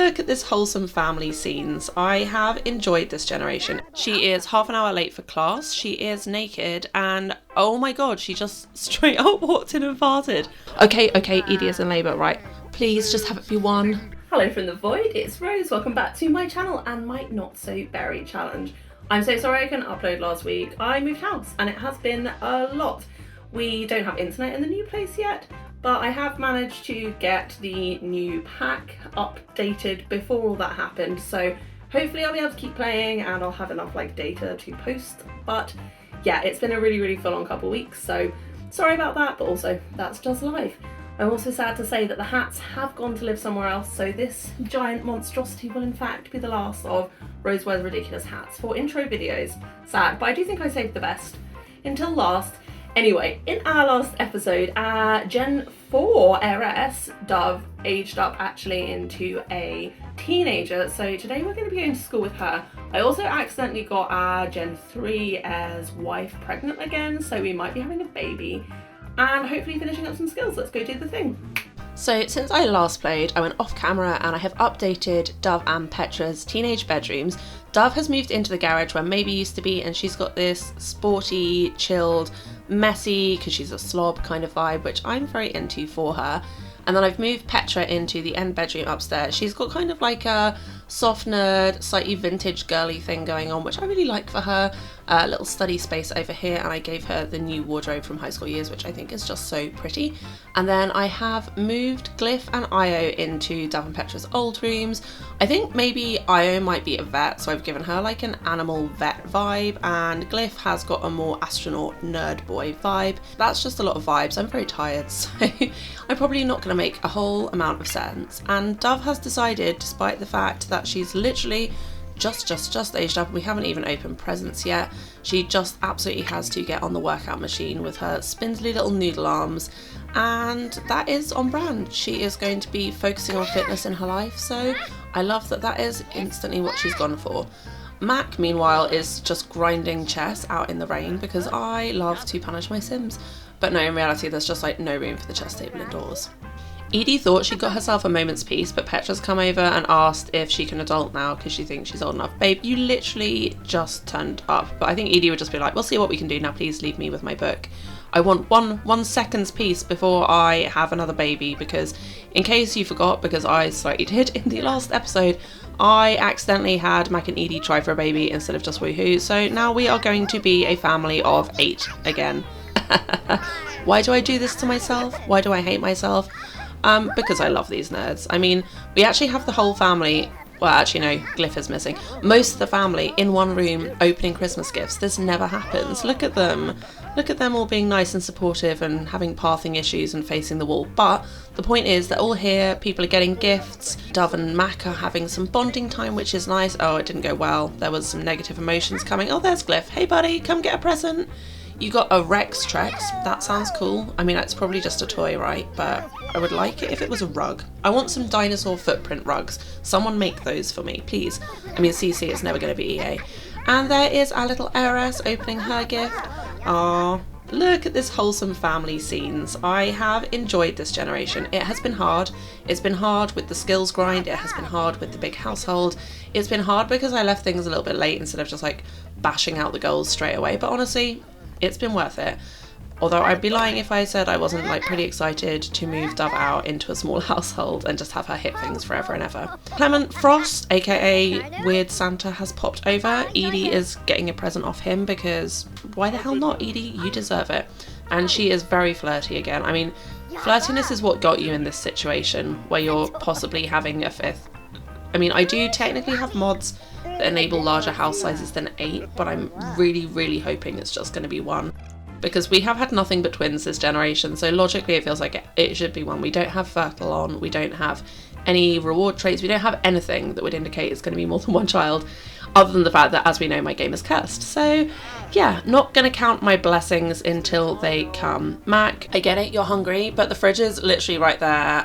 Look at this wholesome family scenes. I have enjoyed this generation. She is half an hour late for class, she is naked, and oh my god, she just straight up walked in and farted. Okay, Edie is in labour, right? Please just have it be one. Hello from the void, it's Rose. Welcome back to my channel and my not so berry challenge. I'm so sorry I couldn't upload last week. I moved house and it has been a lot. We don't have internet in the new place yet, but I have managed to get the new pack updated before all that happened, so hopefully I'll be able to keep playing and I'll have enough data to post. But yeah, it's been a really full-on couple weeks, so sorry about that, but also that's just life. I'm also sad to say that the hats have gone to live somewhere else, so this giant monstrosity will in fact be the last of Rose Wears Ridiculous hats for intro videos. Sad, but I do think I saved the best until last. Anyway, in our last episode, Gen 4 heiress, Dove, aged up actually into a teenager, so today we're going to be going to school with her. I also accidentally got our Gen 3 heir's wife pregnant again, so we might be having a baby. And hopefully finishing up some skills. Let's go do the thing. So since I last played, I went off camera and I have updated Dove and Petra's teenage bedrooms. Dove has moved into the garage where Maybe used to be, and she's got this sporty, chilled, messy, because she's a slob kind of vibe, which I'm very into for her. And then I've moved Petra into the end bedroom upstairs. She's got kind of like a soft nerd, slightly vintage girly thing going on, which I really like for her. A little study space over here, and I gave her the new wardrobe from high school years, which I think is just so pretty. And then I have moved Glyph and Io into Dove and Petra's old rooms. I think maybe Io might be a vet, so I've given her like an animal vet vibe, and Glyph has got a more astronaut nerd boy vibe. That's just a lot of vibes. I'm very tired, so I'm probably not going to make a whole amount of sense. And Dove has decided, despite the fact that she's literally just aged up and we haven't even opened presents yet, she just absolutely has to get on the workout machine with her spindly little noodle arms, and that is on brand. She is going to be focusing on fitness in her life, so I love that that is instantly what she's gone for. Mac, meanwhile, is just grinding chess out in the rain because I love to punish my Sims. But no, in reality there's just no room for the chess table indoors. Edie thought she got herself a moment's peace, but Petra's come over and asked if she can adult now because she thinks she's old enough. Babe, you literally just turned up. But I think Edie would just be like, we'll see what we can do now, please leave me with my book. I want one second's peace before I have another baby, because in case you forgot, because I slightly did in the last episode, I accidentally had Mac and Edie try for a baby instead of just Woohoo, so now we are going to be a family of 8 again. Why do I do this to myself? Why do I hate myself? Because I love these nerds. I mean, we actually have the whole family, well actually no, Glyph is missing, most of the family in one room opening Christmas gifts. This never happens. Look at them. Look at them all being nice and supportive and having pathing issues and facing the wall. But the point is they're all here, people are getting gifts, Dove and Mac are having some bonding time, which is nice. Oh, it didn't go well. There was some negative emotions coming. Oh, there's Glyph. Hey buddy, come get a present. You got a Rex Trex. That sounds cool. I mean, it's probably just a toy, right? But I would like it if it was a rug. I want some dinosaur footprint rugs. Someone make those for me, please. I mean, CC is never going to be EA. And there is our little heiress opening her gift. Aww. Look at this wholesome family scenes. I have enjoyed this generation. It has been hard. It's been hard with the skills grind. It has been hard with the big household. It's been hard because I left things a little bit late instead of just bashing out the goals straight away. But honestly, it's been worth it. Although I'd be lying if I said I wasn't pretty excited to move Dove out into a small household and just have her hit things forever and ever. Clement Frost, aka Weird Santa, has popped over. Edie is getting a present off him because why the hell not, Edie? You deserve it. And she is very flirty again. I mean, flirtiness is what got you in this situation where you're possibly having a 5th. I mean, I do technically have mods that enable larger house sizes than 8, but I'm really hoping it's just going to be 1. Because we have had nothing but twins this generation, so logically it feels like it should be 1. We don't have fertile on, we don't have any reward traits, we don't have anything that would indicate it's going to be more than 1 child, other than the fact that, as we know, my game is cursed. So yeah, not going to count my blessings until they come. Mac, I get it, you're hungry, but the fridge is literally right there.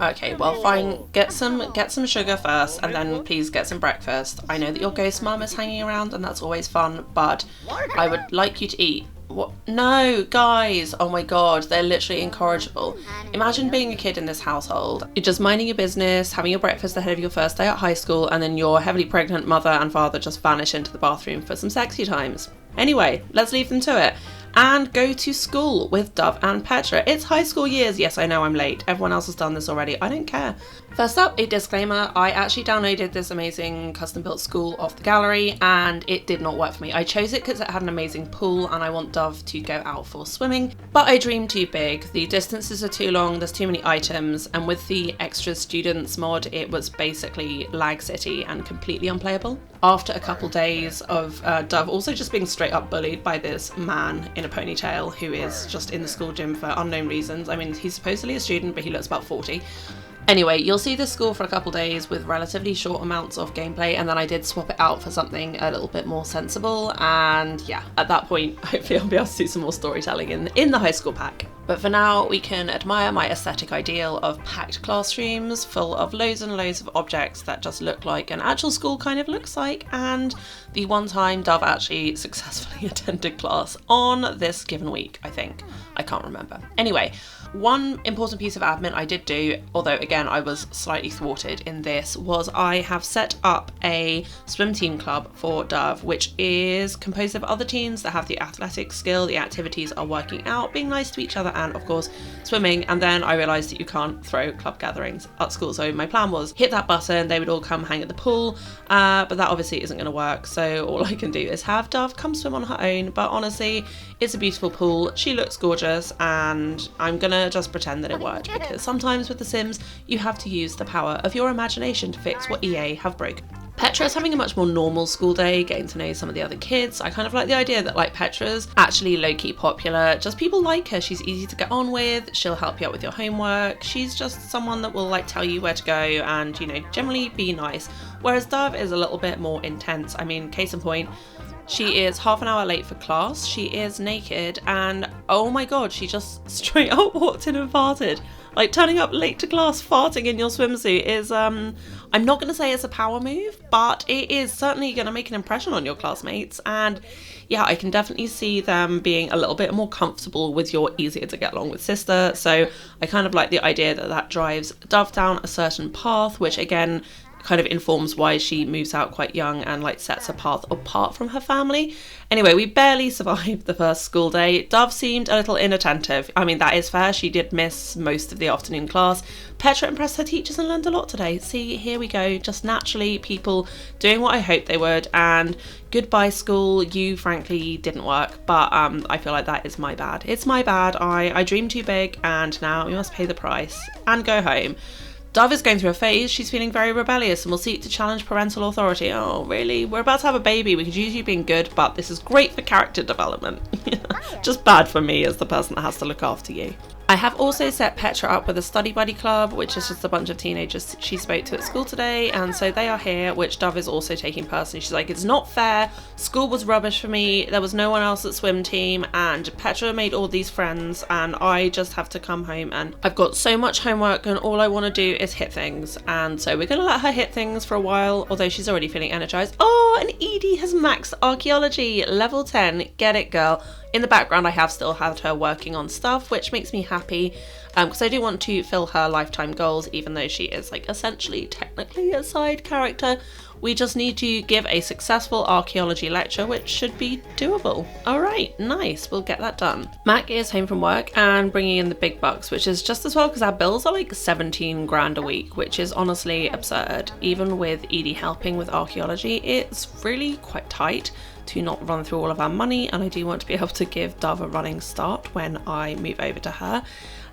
Okay, well fine, get some sugar first, and then please get some breakfast. I know that your ghost mum is hanging around, and that's always fun, but I would like you to eat. What? No, guys. Oh my god, they're literally incorrigible. Imagine being a kid in this household. You're just minding your business, having your breakfast ahead of your first day at high school, and then your heavily pregnant mother and father just vanish into the bathroom for some sexy times. Anyway, let's leave them to it and go to school with Dove and Petra. It's high school years. Yes, I know I'm late. Everyone else has done this already. I don't care. First up, a disclaimer. I actually downloaded this amazing custom built school off the gallery and it did not work for me. I chose it because it had an amazing pool and I want Dove to go out for swimming, but I dreamed too big. The distances are too long, there's too many items, and with the extra students mod, it was basically lag city and completely unplayable. After a couple days of Dove also just being straight up bullied by this man in a ponytail who is just in the school gym for unknown reasons. I mean, he's supposedly a student, but he looks about 40. Anyway, you'll see this school for a couple days with relatively short amounts of gameplay, and then I did swap it out for something a little bit more sensible, and yeah, at that point, hopefully I'll be able to do some more storytelling in the high school pack. But for now, we can admire my aesthetic ideal of packed classrooms full of loads and loads of objects that just look like an actual school kind of looks like, and the one time Dove actually successfully attended class on this given week, I think. I can't remember. Anyway, one important piece of admin I did do, although again I was slightly thwarted in this, was I have set up a swim team club for Dove, which is composed of other teens that have the athletic skill, the activities are working out, being nice to each other, and of course swimming. And then I realised that you can't throw club gatherings at school, so my plan was hit that button, they would all come hang at the pool, but that obviously isn't going to work, so all I can do is have Dove come swim on her own. But honestly, it's a beautiful pool, she looks gorgeous, and I'm gonna just pretend that it worked, because sometimes with The Sims you have to use the power of your imagination to fix what EA have broken. Petra's having a much more normal school day, getting to know some of the other kids. I kind of like the idea that like Petra's actually low-key popular, just people like her, she's easy to get on with, she'll help you out with your homework, she's just someone that will like tell you where to go and, you know, generally be nice. Whereas Dove is a little bit more intense. I mean, case in point, she is half an hour late for class, she is naked, and oh my god, she just straight up walked in and farted. Like, turning up late to class farting in your swimsuit is, I'm not going to say it's a power move, but it is certainly going to make an impression on your classmates. And yeah, I can definitely see them being a little bit more comfortable with your easier to get along with sister. So I kind of like the idea that that drives Dove down a certain path, which again kind of informs why she moves out quite young and like sets her path apart from her family. Anyway, we barely survived the first school day. Dove seemed a little inattentive. I mean, that is fair, she did miss most of the afternoon class. Petra impressed her teachers and learned a lot today. See, here we go, just naturally people doing what I hoped they would, and goodbye school, you frankly didn't work, but I feel like that is my bad. It's my bad, I dreamed too big and now we must pay the price and go home. Dove is going through a phase, she's feeling very rebellious and will seek to challenge parental authority. Oh, really? We're about to have a baby, we could use you being good, but this is great for character development. Just bad for me as the person that has to look after you. I have also set Petra up with a study buddy club, which is just a bunch of teenagers she spoke to at school today, and so they are here, which Dove is also taking personally. She's like, it's not fair, school was rubbish for me, there was no one else at swim team, and Petra made all these friends, and I just have to come home and I've got so much homework and all I want to do is hit things. And so we're going to let her hit things for a while, although she's already feeling energized. Oh, and Edie has maxed archaeology, level 10, get it girl. In the background, I have still had her working on stuff, which makes me happy because I do want to fill her lifetime goals, even though she is like essentially technically a side character. We just need to give a successful archaeology lecture, which should be doable. All right, nice, we'll get that done. Mac is home from work and bringing in the big bucks, which is just as well because our bills are like 17 grand a week, which is honestly absurd. Even with Edie helping with archaeology, it's really quite tight to not run through all of our money, and I do want to be able to give Dove a running start when I move over to her.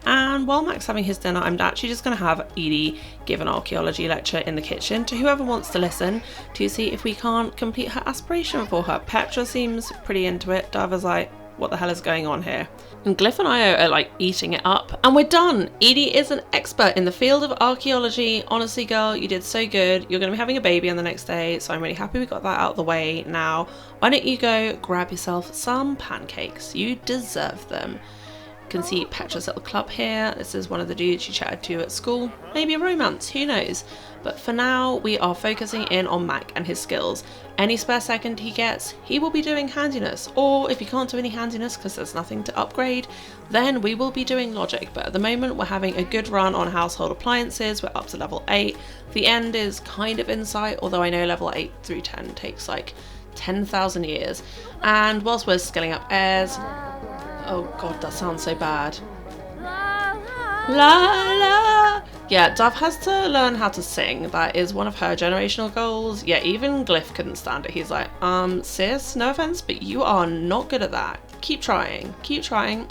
And while Mac's having his dinner, I'm actually just going to have Edie give an archaeology lecture in the kitchen to whoever wants to listen, to see if we can't complete her aspiration for her. Petra seems pretty into it. Dove is like, what the hell is going on here? And Glyph and I are like eating it up, and we're done. Edie is an expert in the field of archaeology. Honestly, girl, you did so good. You're going to be having a baby on the next day, so I'm really happy we got that out of the way. Now, why don't you go grab yourself some pancakes? You deserve them. You can see Petra's little club here. This is one of the dudes she chatted to at school. Maybe a romance, who knows? But for now, we are focusing in on Mac and his skills. Any spare second he gets, he will be doing handiness. Or if he can't do any handiness because there's nothing to upgrade, then we will be doing logic. But at the moment, we're having a good run on household appliances. We're up to level 8. The end is kind of in sight, although I know level 8 through 10 takes like 10,000 years. And whilst we're scaling up airs, oh god, that sounds so bad. La la. Yeah, Dove has to learn how to sing. That is one of her generational goals. Yeah, even Glyph couldn't stand it. He's like, sis, no offense, but you are not good at that. Keep trying,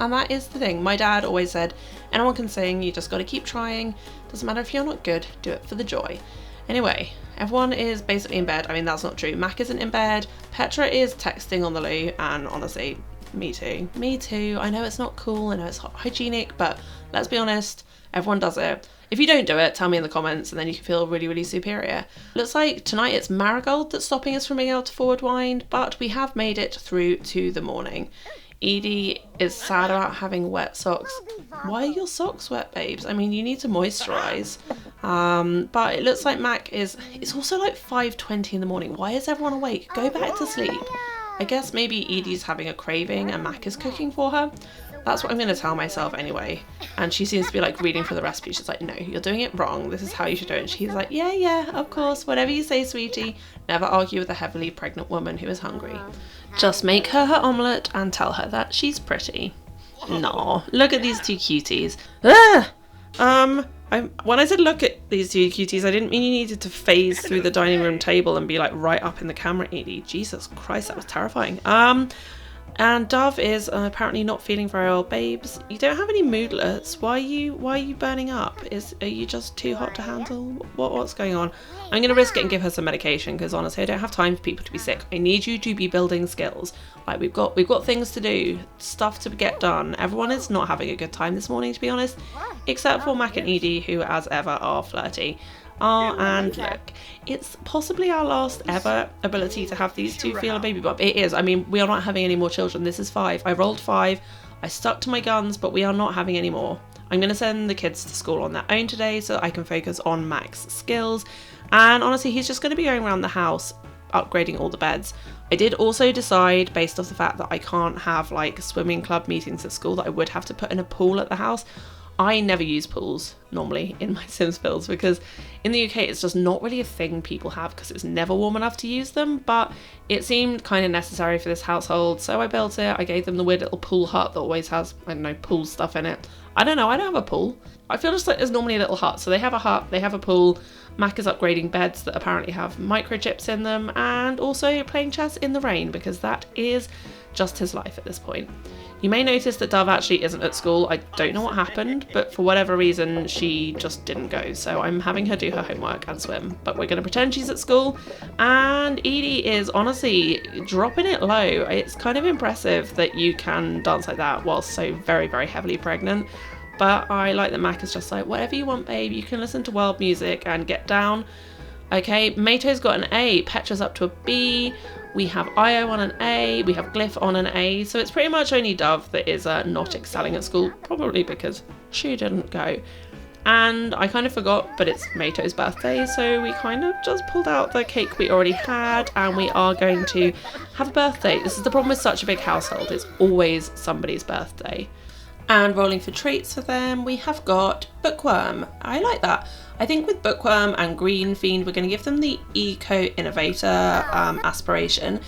and that is the thing. My dad always said, anyone can sing, you just gotta keep trying. Doesn't matter if you're not good, do it for the joy. Anyway, everyone is basically in bed. I mean, that's not true. Mac isn't in bed. Petra is texting on the loo, and honestly, me too. Me too. I know it's not cool, I know it's not hygienic, but let's be honest, everyone does it. If you don't do it, tell me in the comments and then you can feel really, really superior. Looks like tonight it's Marigold that's stopping us from being able to forward wind, but we have made it through to the morning. Edie is sad about having wet socks. Why are your socks wet, babes? I mean, you need to moisturise. But it looks like Mac it's also like 5:20 in the morning. Why is everyone awake? Go back to sleep. I guess maybe Edie's having a craving and Mac is cooking for her. That's what I'm going to tell myself anyway. And she seems to be like reading for the recipe. She's like, no, you're doing it wrong. This is how you should do it. And she's like, yeah, of course. Whatever you say, sweetie. Never argue with a heavily pregnant woman who is hungry. Just make her omelette and tell her that she's pretty. No, look at these two cuties. When I said look at these two cuties, I didn't mean you needed to phase through the dining room table and be like right up in the camera, Edie. Jesus Christ, that was terrifying. And Dove is apparently not feeling very well. Babes, you don't have any moodlets. Why are you burning up? Are you just too hot to handle? What's going on? I'm gonna risk it and give her some medication because honestly I don't have time for people to be sick. I need you to be building skills. Like we've got things to do, stuff to get done. Everyone is not having a good time this morning, to be honest, except for Mac and Edie, who as ever are flirty. And look, it's possibly our last ever ability to have these two feel a baby bump. It is. I mean, we are not having any more children. This is 5. I rolled 5. I stuck to my guns, but we are not having any more. I'm going to send the kids to school on their own today so that I can focus on Mac's skills. And honestly, he's just going to be going around the house upgrading all the beds. I did also decide, based off the fact that I can't have like swimming club meetings at school, that I would have to put in a pool at the house. I never use pools normally in my Sims builds because in the UK it's just not really a thing people have because it's never warm enough to use them, but it seemed kind of necessary for this household, so I built it. I gave them the weird little pool hut that always has, I don't know, pool stuff in it. I don't know, I don't have a pool. I feel just like there's normally a little hut, so they have a hut, they have a pool. Mac is upgrading beds that apparently have microchips in them and also playing chess in the rain because that is just his life at this point. You may notice that Dove actually isn't at school. I don't know what happened, but for whatever reason, she just didn't go. So I'm having her do her homework and swim, but we're going to pretend she's at school. And Edie is honestly dropping it low. It's kind of impressive that you can dance like that whilst so very, very heavily pregnant. But I like that Mac is just like, whatever you want, babe. You can listen to world music and get down. Okay, Mato's got an A, Petra's up to a B. We have Io on an A, we have Glyph on an A, so it's pretty much only Dove that is not excelling at school, probably because she didn't go. And I kind of forgot, but it's Mato's birthday, so we kind of just pulled out the cake we already had, and we are going to have a birthday. This is the problem with such a big household, it's always somebody's birthday. And rolling for traits for them, we have got Bookworm. I like that. I think with Bookworm and Green Fiend, we're going to give them the Eco-Innovator aspiration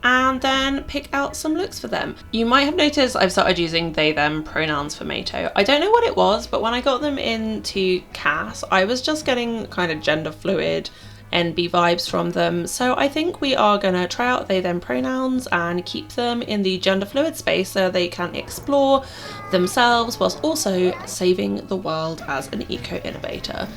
and then pick out some looks for them. You might have noticed I've started using they, them pronouns for Mato. I don't know what it was, but when I got them into Cass, I was just getting kind of gender fluid NB vibes from them, so I think we are going to try out they them pronouns and keep them in the gender fluid space so they can explore themselves whilst also saving the world as an eco-innovator.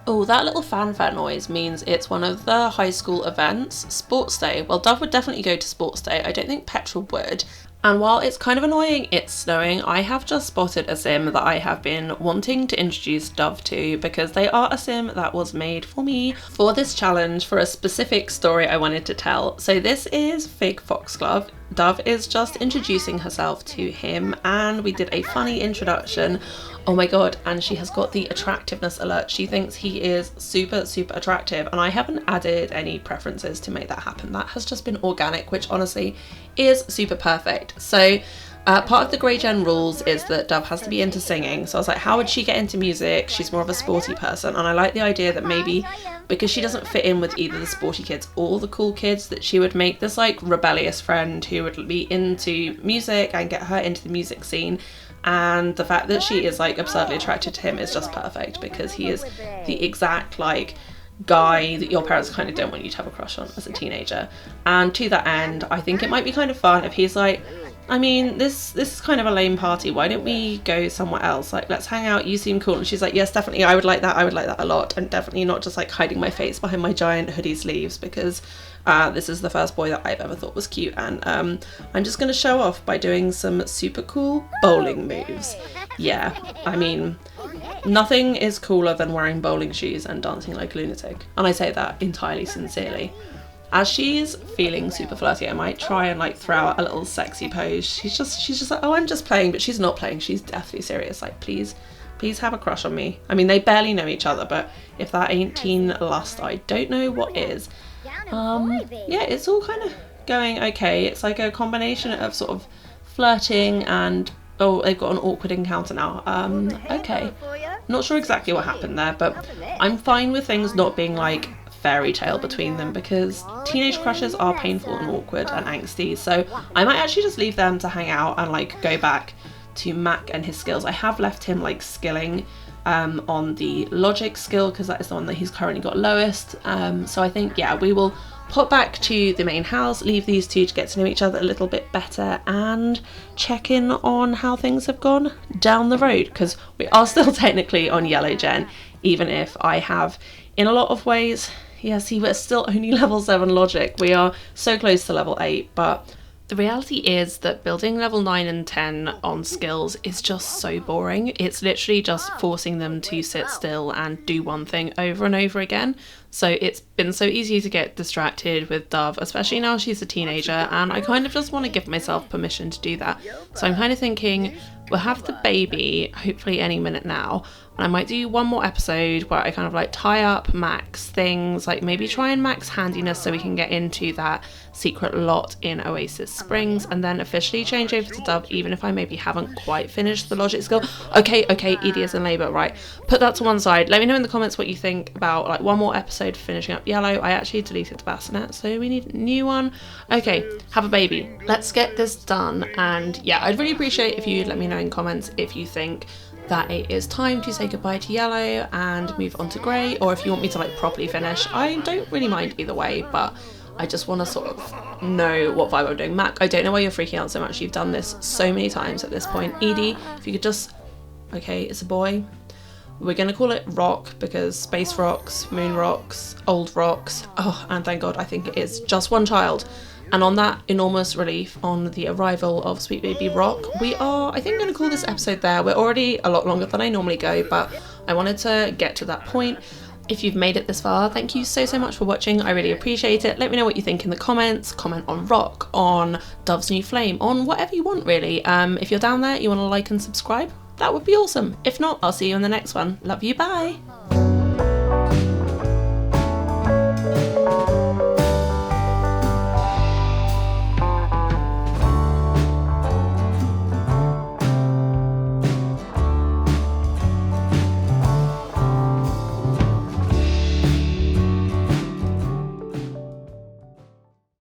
Oh, that little fanfare noise means it's one of the high school events, Sports Day. Well, Dove would definitely go to Sports Day. I don't think Petra would. And while it's kind of annoying it's snowing, I have just spotted a sim that I have been wanting to introduce Dove to because they are a sim that was made for me for this challenge for a specific story I wanted to tell. So this is Fig Foxglove. Dove is just introducing herself to him, and we did a funny introduction. Oh my god, and she has got the attractiveness alert. She thinks he is super, super attractive, and I haven't added any preferences to make that happen. That has just been organic, which honestly is super perfect. So part of the Grey Gen rules is that Dove has to be into singing. So I was like, how would she get into music? She's more of a sporty person, and I like the idea that maybe because she doesn't fit in with either the sporty kids or the cool kids, that she would make this like rebellious friend who would be into music and get her into the music scene. And the fact that she is like absurdly attracted to him is just perfect, because he is the exact like guy that your parents kind of don't want you to have a crush on as a teenager. And to that end, I think it might be kind of fun if he's like, I mean, this is kind of a lame party, why don't we go somewhere else, like let's hang out, you seem cool. And she's like, yes, definitely, I would like that a lot, and definitely not just like hiding my face behind my giant hoodie sleeves, because this is the first boy that I've ever thought was cute. And I'm just going to show off by doing some super cool bowling moves. Yeah, I mean, nothing is cooler than wearing bowling shoes and dancing like a lunatic, and I say that entirely sincerely. As she's feeling super flirty, I might try and like throw out a little sexy pose. She's just like, oh, I'm just playing, but she's not playing. She's deathly serious. Like, please have a crush on me. I mean, they barely know each other, but if that ain't teen lust, I don't know what is. Yeah, it's all kind of going okay. It's like a combination of sort of flirting and, oh, they've got an awkward encounter now. Okay. Not sure exactly what happened there, but I'm fine with things not being like fairy tale between them, because teenage crushes are painful and awkward and angsty. So I might actually just leave them to hang out and like go back to Mac and his skills. I have left him like skilling on the logic skill, because that is the one that he's currently got lowest. So I think, yeah, we will pop back to the main house, leave these two to get to know each other a little bit better, and check in on how things have gone down the road, because we are still technically on Yellow Gen, even if I have in a lot of ways, yeah, see, we're still only level 7 logic. We are so close to level 8, but the reality is that building level 9 and 10 on skills is just so boring. It's literally just forcing them to sit still and do one thing over and over again. So it's been so easy to get distracted with Dove, especially now she's a teenager, and I kind of just want to give myself permission to do that. So I'm kind of thinking we'll have the baby hopefully any minute now, and I might do one more episode where I kind of like tie up Max things, like maybe try and max handiness so we can get into that secret lot in Oasis Springs, and then officially change over to Dove, even if I maybe haven't quite finished the logic skill. Okay, Edie is in labour, right, put that to one side. Let me know in the comments what you think about like one more episode finishing up Yellow. I actually deleted the bassinet, so we need a new one. Okay, have a baby, let's get this done. And yeah, I'd really appreciate if you'd let me know in comments if you think that it is time to say goodbye to Yellow and move on to Grey, or if you want me to like properly finish. I don't really mind either way, but I just want to sort of know what vibe I'm doing. Mac, I don't know why you're freaking out so much. You've done this so many times at this point. Edie, if you could just, okay, it's a boy. We're going to call it Rock, because space rocks, moon rocks, old rocks. Oh, and thank God, I think it is just one child. And on that enormous relief on the arrival of sweet baby Rock, we are, I think, going to call this episode there. We're already a lot longer than I normally go, but I wanted to get to that point. If you've made it this far, thank you so much for watching. I really appreciate it. Let me know what you think in the comments. Comment on Rock, on Dove's new flame, on whatever you want really. If you're down there, you want to like and subscribe, that would be awesome. If not, I'll see you in the next one. Love you, bye.